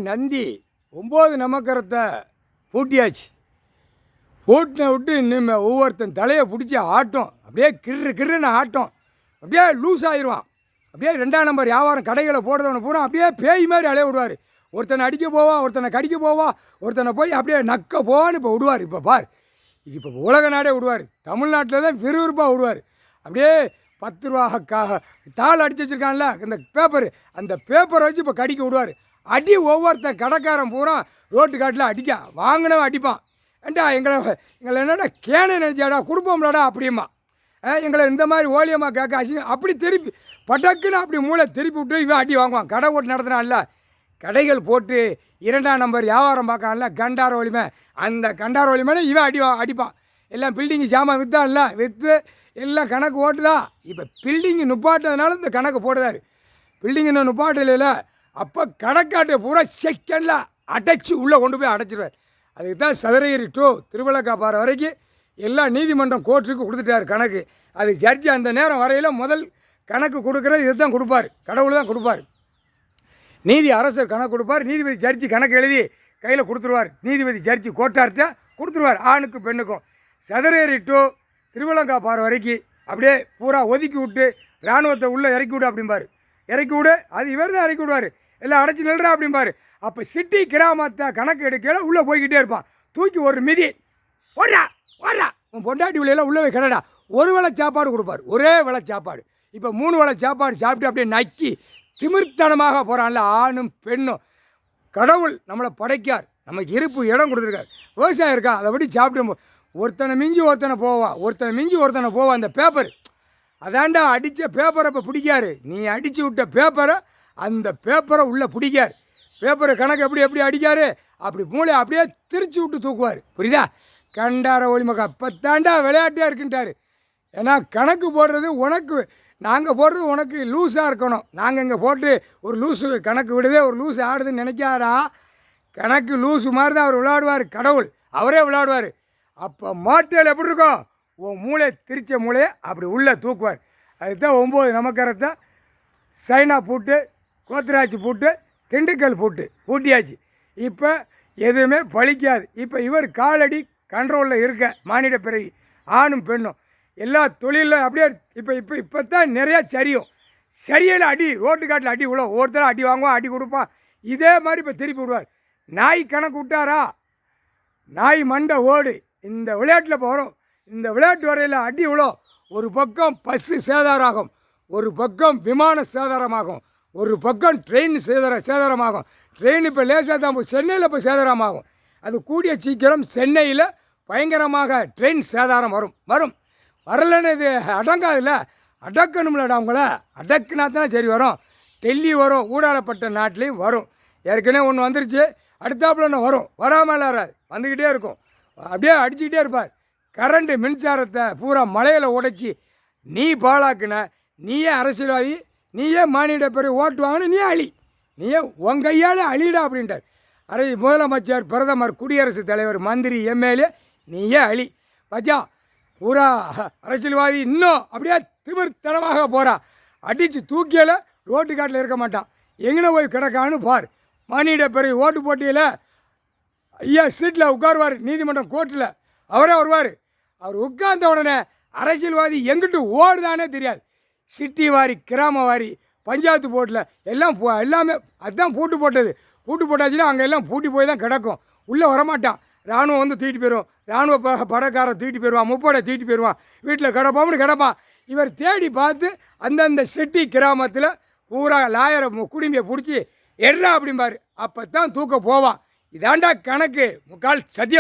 நந்தி 9 நமக்கரத்தை பூட்டியாச்சு. பூட்டின விட்டு இன்னும் ஒவ்வொருத்தன் தலையை பிடிச்சி ஆட்டம், அப்படியே கிருன்னு ஆட்டம், அப்படியே லூஸ் ஆயிடுவான். அப்படியே 2ஆம் நம்பர் வியாபாரம் கடைகளை போடுறவனை பூரா அப்படியே பேய் மாதிரி அலைய விடுவார். ஒருத்தனை அடிக்க போவா, ஒருத்தனை கடிக்க போவா, ஒருத்தனை போய் அப்படியே நக்க போவான்னு இப்போ விடுவார். இப்போ பார், இப்போ உலக நாடே விடுவார். தமிழ்நாட்டில் தான் விறுவிறுப்பாக விடுவார். அப்படியே 10 ரூபா தாள் அடிச்சு வச்சுருக்கான்ல அந்த பேப்பரு, அந்த பேப்பரை வச்சு இப்போ கடிக்க விடுவார். அடி ஒவ்வொருத்தன் கடைக்காரன் பூரா ரோட்டு காட்டில் அடிக்க வாங்கினவன் அடிப்பான். ஏண்டா எங்களை என்னடா கேனை நினச்சாடா கொடுப்போம்லாடா அப்படியுமா, எங்களை இந்த மாதிரி ஓலியமாக கேட்க அசிங்க அப்படி திருப்பி பட்டக்குன்னு அப்படி மூளை திருப்பி விட்டு இவன் அடி வாங்குவான். கடை ஓட்டு நடத்துனான்ல, கடைகள் போட்டு 2ஆம் நம்பர் வியாபாரம் பார்க்கான்ல கண்டார ஒளிமை, அந்த கண்டார ஒளிமைனா இவன் அடிப்பான். எல்லாம் பில்டிங்கு சாமான் விற்றான்ல, விற்று எல்லாம் கணக்கு ஓட்டுதான். இப்போ பில்டிங்கு நுப்பாட்டதுனால இந்த கணக்கு போடுறாரு. பில்டிங்கு இன்னும் நுப்பாட்டல, அப்போ கணக்காட்டை பூரா செகண்டில் அடைச்சி உள்ளே கொண்டு போய் அடைச்சிடுவார். அதுக்கு தான் சதுரகிரி டு திருவிழக்காப்பாறை வரைக்கும் எல்லாம் நீதிமன்றம் கோர்ட்டுக்கு கொடுத்துட்டார் கணக்கு. அது ஜட்ஜி அந்த நேரம் வரையில் முதல் கணக்கு கொடுக்குறது இது தான் கொடுப்பார், கடவுள் தான் கொடுப்பார். நீதி அரசர் கணக்கு கொடுப்பார், நீதிபதி ஜட்ஜி கணக்கு எழுதி கையில் கொடுத்துருவார். நீதிபதி ஜட்ஜி கோட்டார்கிட்ட கொடுத்துருவார், ஆணுக்கும் பெண்ணுக்கும். சதுரகிரி டு திருவிழக்காப்பாறை வரைக்கும் அப்படியே பூரா ஒதுக்கி விட்டு இராணுவத்தை உள்ளே இறக்கி விடு அப்படிம்பார். இறக்கி விடு, அது இவர் தான் இறக்கி விடுவார். எல்லாம் அடைச்சி நில்றா அப்படிம்பார். அப்போ சிட்டி கிராமத்தை கணக்கு எடுக்கல உள்ளே போய்கிட்டே இருப்பான். தூக்கி ஒரு மிதி ஓடுறா ஓடுறா, உன் பொண்டாட்டி விலையெல்லாம் உள்ளே போய் கிடடா. ஒரு வேளை சாப்பாடு கொடுப்பார், ஒரே வேளை சாப்பாடு. இப்போ 3 வேளை சாப்பாடு சாப்பிட்டு அப்படியே நக்கி திமிர்த்தனமாக போகிறான்ல ஆணும் பெண்ணும். கடவுள் நம்மளை படைக்கார், நமக்கு இருப்பு இடம் கொடுத்துருக்கார், விவசாயம் இருக்கா, அதை படி சாப்பிட்டு ஒருத்தனை மிஞ்சி ஒருத்தனை போவா. அந்த பேப்பர் அதாண்டா அடித்த பேப்பரை இப்போ பிடிக்காரு. நீ அடித்து விட்ட பேப்பரை அந்த பேப்பரை உள்ளே பிடிக்கார். பேப்பரை கணக்கு எப்படி அடிக்காரு, அப்படி மூளை அப்படியே திரிச்சு விட்டு தூக்குவார். புரியுதா? கண்டார ஒளிமக்கா இப்போ தாண்டா விளையாட்டே இருக்குன்ட்டார். ஏன்னா கணக்கு போடுறது உனக்கு, நாங்கள் போடுறது உனக்கு லூஸாக இருக்கணும். நாங்கள் இங்கே போட்டு ஒரு லூஸு கணக்கு விடுதே ஒரு லூஸு ஆடுதுன்னு நினைக்காரா. கணக்கு லூஸு மாதிரி தான் அவர் விளையாடுவார். கடவுள் அவரே விளையாடுவார். அப்போ மாட்டேல் எப்படி இருக்கும், உன் மூளை திரிச்ச மூளையை அப்படி உள்ளே தூக்குவார். அதுதான் 9 நமக்கரத்தை சைனா பூட்டு, கோத்திராட்சி பூட்டு, திண்டுக்கல் பூட்டு பூட்டியாச்சு. இப்போ எதுவுமே பழிக்காது. இப்போ இவர் காலடி கண்ட்ரோலில் இருக்க மானிட பிறவி ஆணும் பெண்ணும் எல்லா தொழிலில் அப்படியே இப்போ தான் நிறையா சரியில் அடி ரோட்டு காட்டில் அடி விழும். ஒருத்தர் அடி வாங்குவான், அடி கொடுப்பான். இதே மாதிரி இப்போ திருப்பி விடுவார். நாய் கணக்கு விட்டாரா, நாய் மண்டை ஓடு. இந்த விளையாட்டில் போகிறோம், இந்த விளையாட்டு வரையில் அடி விழும். ஒரு பக்கம் பஸ்ஸு சேதாராகும், ஒரு பக்கம் விமான சேதாரமாகும், ஒரு பக்கம் ட்ரெயின் சேதாரமாகும். ட்ரெயின் இப்போ லேசாக தான் சென்னையில் இப்போ சேதாரமாகும். அது கூடிய சீக்கிரம் சென்னையில் பயங்கரமாக ட்ரெயின் சேதாரம் வரும். வரலன்னு இது அடங்காதுல்ல, அடக்கணும்லடா அவங்கள. அடக்குனா தானே சரி வரும். டெல்லி வரும், ஊடாடப்பட்ட நாட்டிலையும் வரும். ஏற்கனவே ஒன்று வந்துருச்சு, அடுத்தாப்புல ஒன்று வரும். வராமல் வராது, வந்துக்கிட்டே இருக்கும். அப்படியே அடிச்சுக்கிட்டே இருப்பார். கரண்ட்டு மின்சாரத்தை பூரா மலையில் உடைச்சி நீ பாழாக்குன, நீயே அரசியல்வாதி, நீயே மானிட பிறகு ஓட்டு வாங்கின, நீயே உன் கையால் அழிடா அப்படின்ட்டார். முதலமைச்சர், பிரதமர், குடியரசுத் தலைவர், மந்திரி, எம்எல்ஏ நீயே அழி. பச்சா பூரா அரசியல்வாதி இன்னும் அப்படியே திமிர்த்தனமாக போகிறான். அடித்து தூக்கியில் ரோட்டு காட்டில் இருக்க மாட்டான், எங்கே போய் கிடக்கான்னு பார். மானிட பிறகு ஓட்டு போட்டியில் ஐயா சீட்டில் உட்காருவார், நீதிமன்றம் கோர்ட்டில் அவரே வருவார். அவர் உட்கார்ந்த உடனே அரசியல்வாதி எங்கிட்டு ஓடுதானே தெரியாது. சிட்டி வாரி, கிராம வாரி, பஞ்சாயத்து போட்டில் எல்லாமே அதுதான் பூட்டு போட்டாச்சுன்னா அங்கே எல்லாம் பூட்டி போய் தான் கிடக்கும். உள்ளே வரமாட்டான். இராணுவம் வந்து தூக்கிட்டு போயிடுவோம், இராணுவ படக்காரன் தூக்கிட்டு போயிடுவான், முப்படை தூக்கிட்டு போயிடுவான், வீட்டில் கிடப்பான். இவர் தேடி பார்த்து அந்தந்த சிட்டி கிராமத்தில் பூரா லாயரை குடும்பியை பிடிச்சி எடுறா அப்படிம்பார். அப்போ தான் தூக்க போவான். இதாண்டா கணக்கு, முக்கால் சத்தியம்.